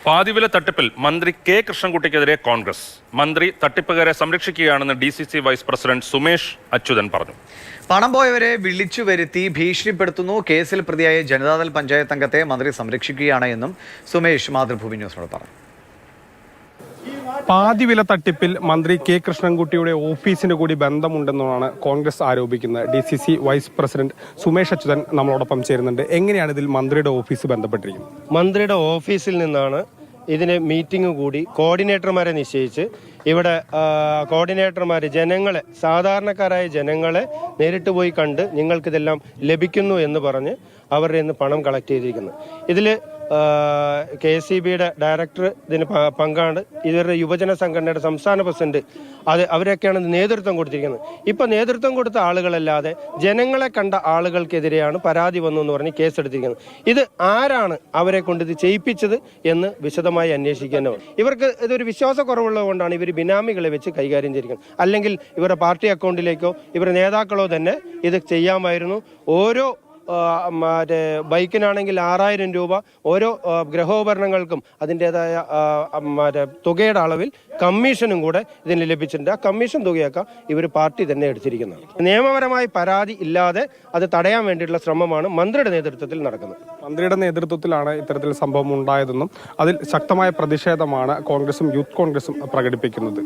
പാതിവില തട്ടിപ്പിൽ മന്ത്രി കെ കൃഷ്ണൻകുട്ടിക്കെതിരെ കോൺഗ്രസ്. മന്ത്രി തട്ടിപ്പുകാരെ സംരക്ഷിക്കുകയാണെന്ന് DCC vice president Sumesh Achuthan പറഞ്ഞു. പണം പോയവരെ വിളിച്ചു വരുത്തി ഭീഷണിപ്പെടുത്തുന്നു. കേസിൽ പ്രതിയായ ജനതാദൾ പഞ്ചായത്ത് അംഗത്തെ മന്ത്രി സംരക്ഷിക്കുകയാണ് എന്നും സുമേഷ് മാതൃഭൂമി ന്യൂസിനോട് പറഞ്ഞു. പാതിവില തട്ടിപ്പിൽ മന്ത്രി കെ കൃഷ്ണൻകുട്ടിയുടെ ഓഫീസിന് കൂടി ബന്ധമുണ്ടെന്നാണ് കോൺഗ്രസ് ആരോപിക്കുന്നത്. DCC vice president Sumesh Achuthan നമ്മളോടൊപ്പം ചേരുന്നുണ്ട്. എങ്ങനെയാണ് ഇതിൽ മന്ത്രിയുടെ ഓഫീസ് ബന്ധപ്പെട്ടിരിക്കുന്നത്? മന്ത്രിയുടെ ഓഫീസിൽ നിന്നാണ് ഇതിന് മീറ്റിംഗ് കൂടി കോർഡിനേറ്റർമാരെ നിശ്ചയിച്ച് ഇവിടെ കോർഡിനേറ്റർമാർ ജനങ്ങളെ, സാധാരണക്കാരായ ജനങ്ങളെ നേരിട്ട് പോയി കണ്ട് നിങ്ങൾക്കിതെല്ലാം ലഭിക്കുന്നു എന്ന് പറഞ്ഞ് അവരുടെ നിന്ന് പണം കളക്ട് ചെയ്തിരിക്കുന്നത്. ഇതിൽ KCBയുടെ ഡയറക്ടർ ഇതിന് പങ്കാണ്. ഇവരുടെ യുവജന സംഘടനയുടെ സംസ്ഥാന പ്രസിഡന്റ് അവരൊക്കെയാണ് നേതൃത്വം കൊടുത്തിരിക്കുന്നത്. ഇപ്പൊ നേതൃത്വം കൊടുത്ത ആളുകളല്ലാതെ ജനങ്ങളെ കണ്ട ആളുകൾക്കെതിരെയാണ് പരാതി വന്നു എന്ന് പറഞ്ഞ് കേസെടുത്തിരിക്കുന്നത്. ഇത് ആരാണ് അവരെ കൊണ്ട് ഇത് ചെയ്യിപ്പിച്ചത് എന്ന് വിശദമായി അന്വേഷിക്കാനോ. ഇവർക്ക് ഇതൊരു വിശ്വാസക്കുറവുള്ളത് കൊണ്ടാണ് ഇവർ ബിനാമികളെ വെച്ച് കൈകാര്യം ചെയ്തിരിക്കുന്നത്. അല്ലെങ്കിൽ ഇവരുടെ പാർട്ടി അക്കൗണ്ടിലേക്കോ ഇവരുടെ നേതാക്കളോ തന്നെ ഇത് ചെയ്യാമായിരുന്നു. ഓരോ ബൈക്കിനാണെങ്കിൽ 6000 രൂപ, ഓരോ ഗൃഹോപകരണങ്ങൾക്കും അതിൻ്റെതായ തുകയുടെ അളവിൽ കമ്മീഷനും കൂടെ ഇതിന് ലഭിച്ചിട്ടുണ്ട്. ആ കമ്മീഷൻ തുകയൊക്കെ ഇവർ പാർട്ടി തന്നെ എടുത്തിരിക്കുന്നത്. നിയമപരമായി പരാതി ഇല്ലാതെ അത് തടയാൻ വേണ്ടിയിട്ടുള്ള ശ്രമമാണ് മന്ത്രിയുടെ നേതൃത്വത്തിൽ നടക്കുന്നത്. മന്ത്രിയുടെ നേതൃത്വത്തിലാണ് ഇത്തരത്തിൽ സംഭവം ഉണ്ടായതെന്നും അതിൽ ശക്തമായ പ്രതിഷേധമാണ് കോൺഗ്രസും യൂത്ത് കോൺഗ്രസും പ്രകടിപ്പിക്കുന്നത്.